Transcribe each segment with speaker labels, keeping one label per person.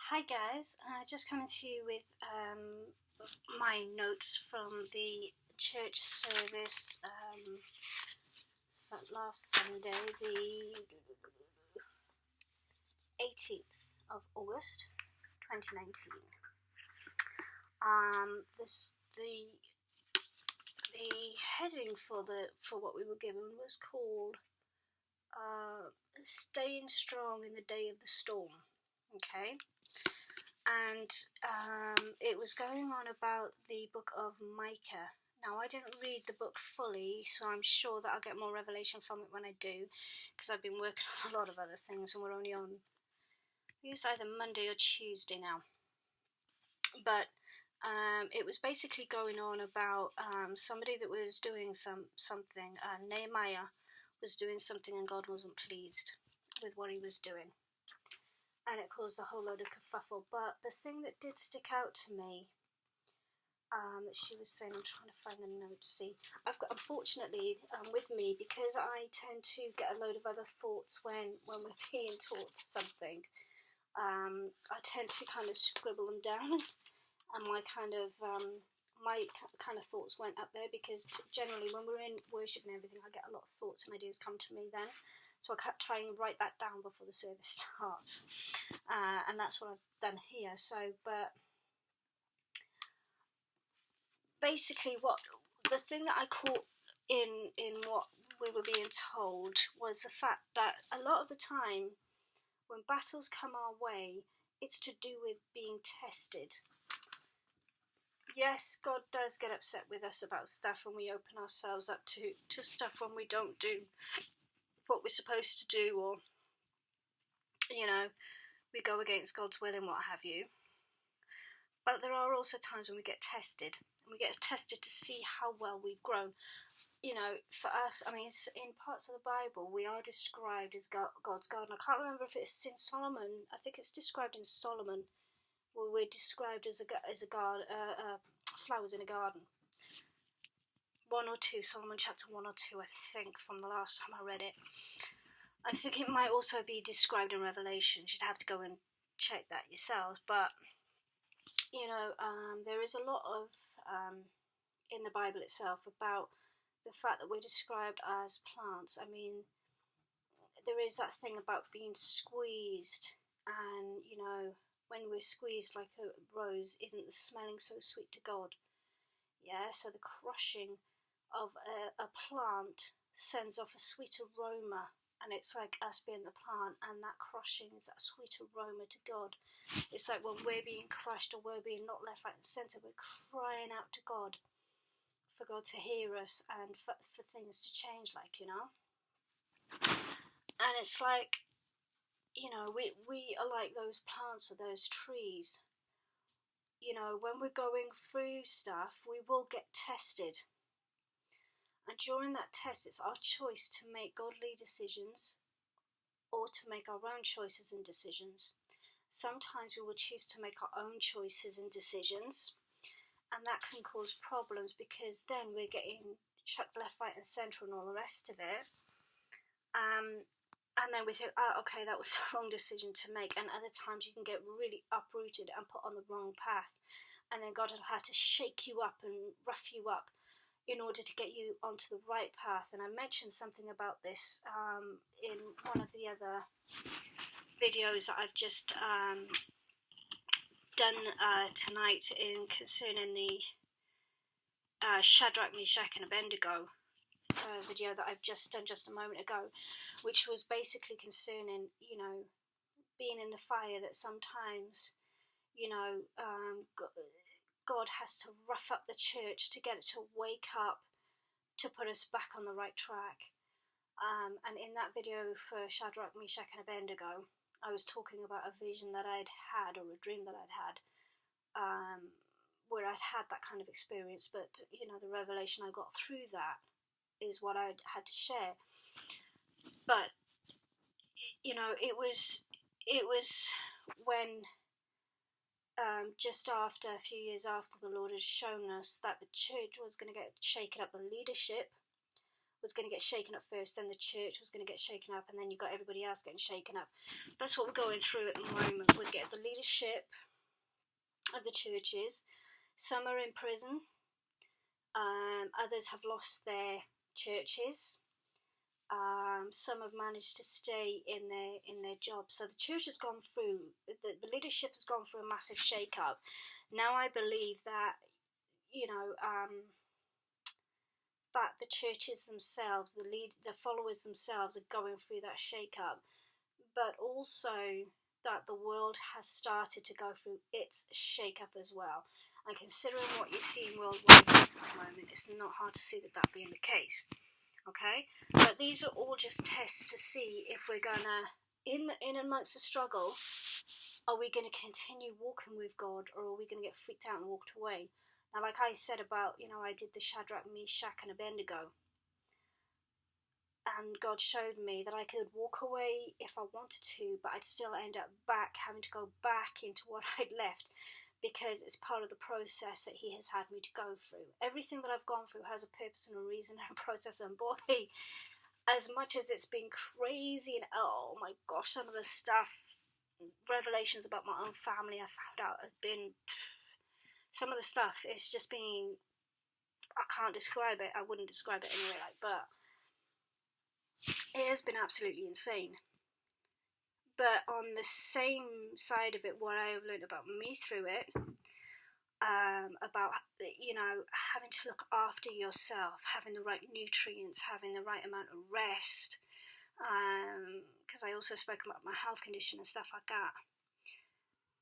Speaker 1: Hi guys, just coming to you with my notes from the church service last Sunday, the 18th of August 2019. The heading for what we were given was called "Staying Strong in the Day of the Storm." Okay. And it was going on about the book of Micah. Now, I didn't read the book fully, so I'm sure that I'll get more revelation from it when I do, because I've been working on a lot of other things, and we're only on, I think it's either Monday or Tuesday now. But it was basically going on about somebody that was doing something. Nehemiah was doing something, and God wasn't pleased with what he was doing. And it caused a whole load of kerfuffle. But the thing that did stick out to me, that she was saying, I'm trying to find the notes. See, I've got, unfortunately, with me, because I tend to get a load of other thoughts when we're being taught something. I tend to kind of scribble them down, and my kind of thoughts went up there, because generally when we're in worship and everything, I get a lot of thoughts and ideas come to me then. So I kept trying to write that down before the service starts, and that's what I've done here. So, but basically, the thing that I caught in what we were being told was the fact that a lot of the time, when battles come our way, it's to do with being tested. Yes, God does get upset with us about stuff, and we open ourselves up to stuff when we don't do what we're supposed to do, or we go against God's will and what have you. But there are also times when we get tested, and we get tested to see how well we've grown. For us, I mean, in parts of the Bible, we are described as God's garden. I can't remember if it's in Solomon. I think it's described in Solomon, where we're described as flowers in a garden. 1 or 2, Solomon chapter 1 or 2, I think, from the last time I read it. I think it might also be described in Revelation. You'd have to go and check that yourselves. But, there is a lot of, in the Bible itself, about the fact that we're described as plants. I mean, there is that thing about being squeezed, and, when we're squeezed like a rose, isn't the smelling so sweet to God? Yeah, so the crushing of a plant sends off a sweet aroma, and it's like us being the plant, and that crushing is that sweet aroma to God. It's like when we're being crushed, or we're being not left, right and centre, we're crying out to God, for God to hear us, and for things to change, and it's like, we are like those plants or those trees. When we're going through stuff, we will get tested. And during that test, it's our choice to make godly decisions, or to make our own choices and decisions. Sometimes we will choose to make our own choices and decisions, and that can cause problems, because then we're getting chucked left, right and centre and all the rest of it. And then we think, okay, that was the wrong decision to make. And other times you can get really uprooted and put on the wrong path, and then God will have to shake you up and rough you up in order to get you onto the right path. And I mentioned something about this in one of the other videos that I've just done tonight, concerning the Shadrach, Meshach and Abednego video that I've just done just a moment ago, which was basically concerning, being in the fire, that sometimes, God has to rough up the church to get it to wake up, to put us back on the right track. And in that video for Shadrach, Meshach and Abednego, I was talking about a vision that I'd had, or a dream that I'd had, where I'd had that kind of experience. But, the revelation I got through that is what I'd had to share. But, it was when, just after, a few years after, the Lord had shown us that the church was going to get shaken up. The leadership was going to get shaken up first, then the church was going to get shaken up, and then you got everybody else getting shaken up. That's what we're going through at the moment. We get the leadership of the churches. Some are in prison. Others have lost their churches. Some have managed to stay in their jobs. So the church has gone through, the leadership has gone through a massive shake-up. Now I believe that, that the churches themselves, the followers themselves are going through that shake-up, but also that the world has started to go through its shake-up as well. And considering what you see in worldwide at the moment, it's not hard to see that being the case. Okay, but these are all just tests to see if we're gonna, in amongst the struggle, are we gonna continue walking with God, or are we gonna get freaked out and walked away? Now, like I said about, I did the Shadrach, Meshach, and Abednego, and God showed me that I could walk away if I wanted to, but I'd still end up having to go back into what I'd left, because it's part of the process that He has had me to go through. Everything that I've gone through has a purpose and a reason and a process, and boy, as much as it's been crazy, and oh my gosh, some of the stuff, revelations about my own family I found out has been, some of the stuff, it's just been, I can't describe it, I wouldn't describe it anyway, but it has been absolutely insane. But on the same side of it, what I have learned about me through it, about, having to look after yourself, having the right nutrients, having the right amount of rest, because I also spoke about my health condition and stuff like that.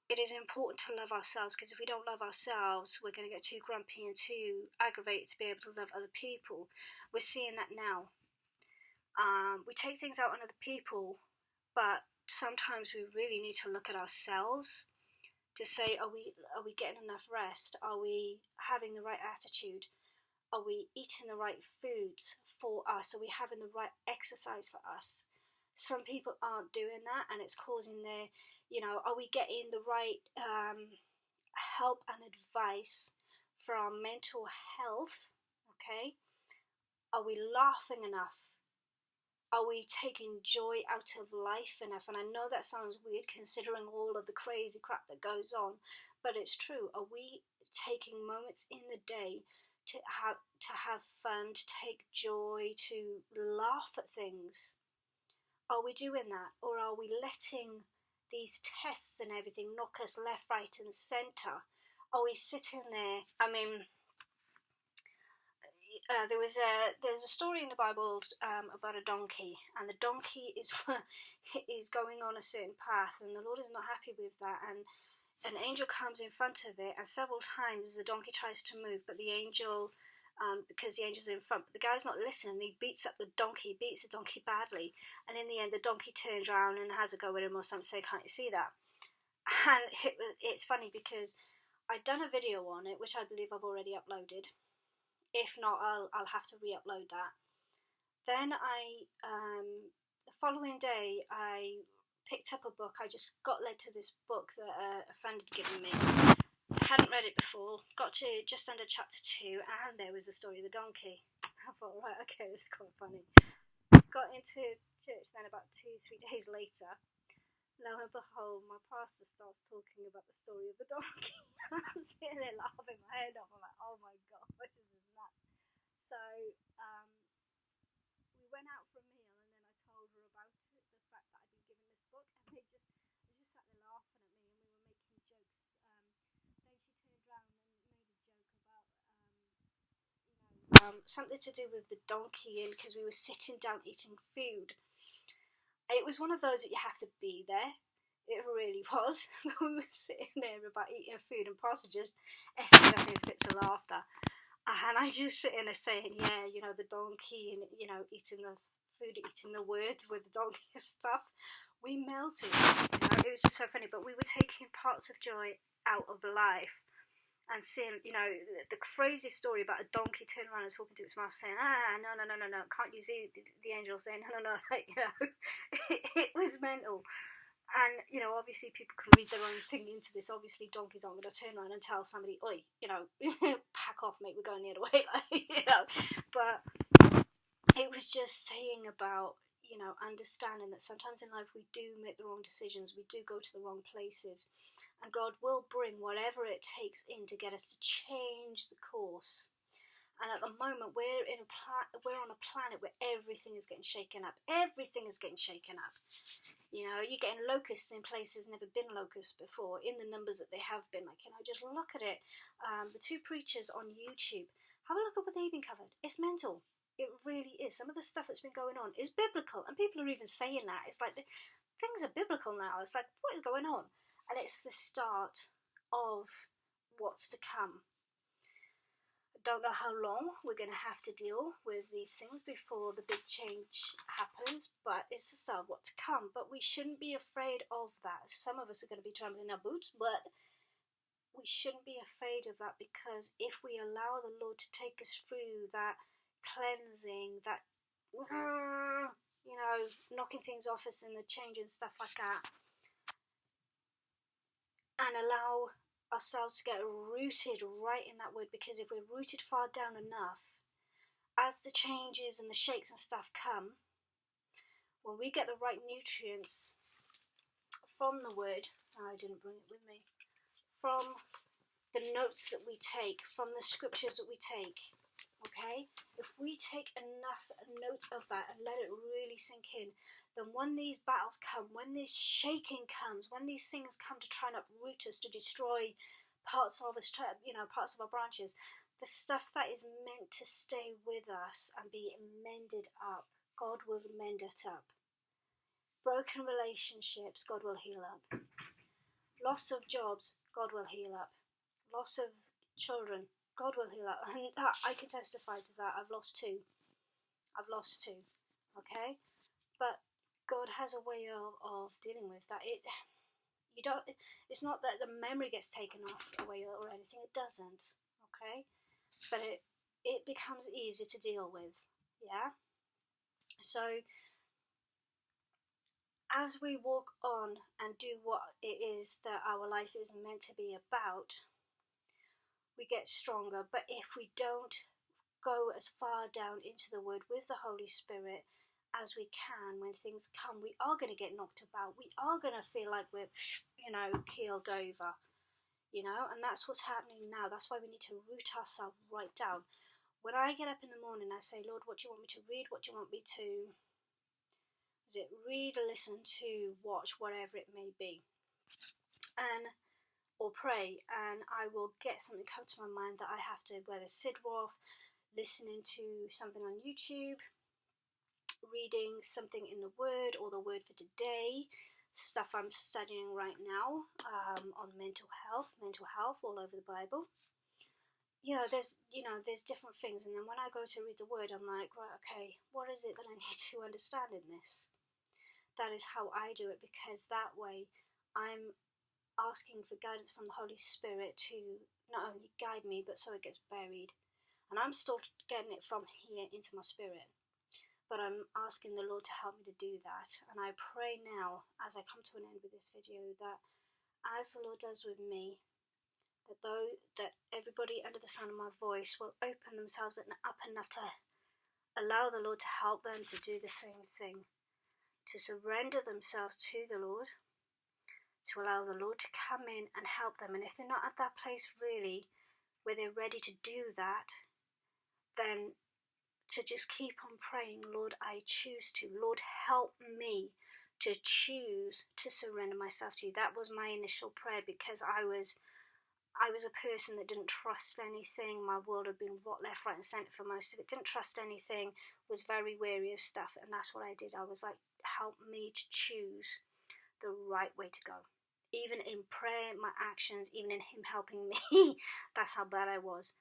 Speaker 1: It is important to love ourselves, because if we don't love ourselves, we're going to get too grumpy and too aggravated to be able to love other people. We're seeing that now. We take things out on other people, but sometimes we really need to look at ourselves to say, are we getting enough rest? Are we having the right attitude? Are we eating the right foods for us? Are we having the right exercise for us? Some people aren't doing that, and it's causing their, are we getting the right help and advice for our mental health? Okay. Are we laughing enough? Are we taking joy out of life enough? And I know that sounds weird considering all of the crazy crap that goes on, but it's true. Are we taking moments in the day to have fun, to take joy, to laugh at things? Are we doing that? Or are we letting these tests and everything knock us left, right and centre? Are we sitting there? I mean, there's a story in the Bible about a donkey, and the donkey is going on a certain path, and the Lord is not happy with that, and an angel comes in front of it, and several times the donkey tries to move, but the angel, because the angel's in front, but the guy's not listening. He beats the donkey badly, and in the end the donkey turns around and has a go at him or something, say, can't you see that? And it's funny because I'd done a video on it, which I believe I've already uploaded. If not, I'll have to re-upload that. Then the following day, I picked up a book. I just got led to this book that a friend had given me. Hadn't read it before. Got to just under chapter 2, and there was the story of the donkey. I thought, right, okay, this is quite funny. Got into church then about 2-3 days later. Lo and behold, my pastor starts talking about the story of the donkey. I'm sitting there laughing my head off. I'm like, oh my god, this is nuts. So we went out for a meal, and then I told her about it, the fact that I'd been given this book, and they just sat there laughing at me, and we were making jokes. Then she turned around and made a joke about something to do with the donkey, and because we were sitting down eating food. It was one of those that you have to be there. It really was. We were sitting there about eating food, and Pastor just ended up in fits of laughter. And I just sitting there saying, yeah, the donkey and, eating the food, eating the word with the donkey and stuff. We melted. It was just so funny. But we were taking parts of joy out of life. And seeing, the crazy story about a donkey turning around and talking to its master saying, no, can't you see the angel saying, no, it was mental. And, obviously people can read their own thing into this. Obviously donkeys aren't going to turn around and tell somebody, oi, pack off, mate, we're going the other way, But it it was just saying about, you know, understanding that sometimes in life we do make the wrong decisions, we do go to the wrong places, and God will bring whatever it takes in to get us to change the course. And at the moment, we're on a planet where everything is getting shaken up. Everything is getting shaken up. You know, you're getting locusts in places never been locusts before, in the numbers that they have been. Like, you know, just look at it. The two preachers on YouTube, have a look at what they've been covered. It's mental. It really is. Some of the stuff that's been going on is biblical, and people are even saying that. It's like, things are biblical now. It's like, what is going on? And it's the start of what's to come. Don't know how long we're going to have to deal with these things before the big change happens, but it's the start of what's to come. But we shouldn't be afraid of that. Some of us are going to be trembling in our boots, but we shouldn't be afraid of that, because if we allow the Lord to take us through that cleansing, that, you know, knocking things off us and the change and stuff like that, and allow ourselves to get rooted right in that word, because if we're rooted far down enough, as the changes and the shakes and stuff come, when we get the right nutrients from the word, I didn't bring it with me, from the notes that we take, from the scriptures that we take, okay, if we take enough note of that and let it really sink in, then when these battles come, when this shaking comes, when these things come to try and uproot us, to destroy parts of us, you know, parts of our branches, the stuff that is meant to stay with us and be mended up, God will mend it up. Broken relationships, God will heal up. Loss of jobs, God will heal up. Loss of children, God will heal up. And I can testify to that. I've lost two, okay? But God has a way of dealing with that. It's not that the memory gets taken away or anything. It doesn't, okay? But it becomes easier to deal with, yeah? So as we walk on and do what it is that our life is meant to be about, we get stronger. But if we don't go as far down into the word with the Holy Spirit as we can, when things come, we are going to get knocked about. We are going to feel like we're, you know, keeled over, you know, and that's what's happening now. That's why we need to root ourselves right down. When I get up in the morning, I say, Lord, what do you want me to read? What do you want me to, read, listen to, watch, whatever it may be, or pray, and I will get something come to my mind that I have to, whether Sidroth, listening to something on YouTube, reading something in the Word, or the Word for today, stuff I'm studying right now on mental health all over the Bible. There's different things, and then when I go to read the Word, I'm like, right, okay, what is it that I need to understand in this? That is how I do it, because that way I'm asking for guidance from the Holy Spirit to not only guide me, but so it gets buried. And I'm still getting it from here into my spirit. But I'm asking the Lord to help me to do that. And I pray now, as I come to an end with this video, that as the Lord does with me, that everybody under the sound of my voice will open themselves up enough to allow the Lord to help them to do the same thing, to surrender themselves to the Lord, to allow the Lord to come in and help them. And if they're not at that place really where they're ready to do that, then to just keep on praying, Lord, I choose to. Lord, help me to choose to surrender myself to you. That was my initial prayer, because I was a person that didn't trust anything. My world had been left, right and centre for most of it. Didn't trust anything, was very wary of stuff, and that's what I did. I was like, help me to choose the right way to go. Even in prayer, my actions, even in him helping me, that's how bad I was.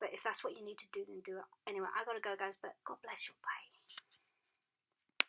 Speaker 1: But if that's what you need to do, then do it. Anyway, I gotta go, guys, but God bless you. Bye.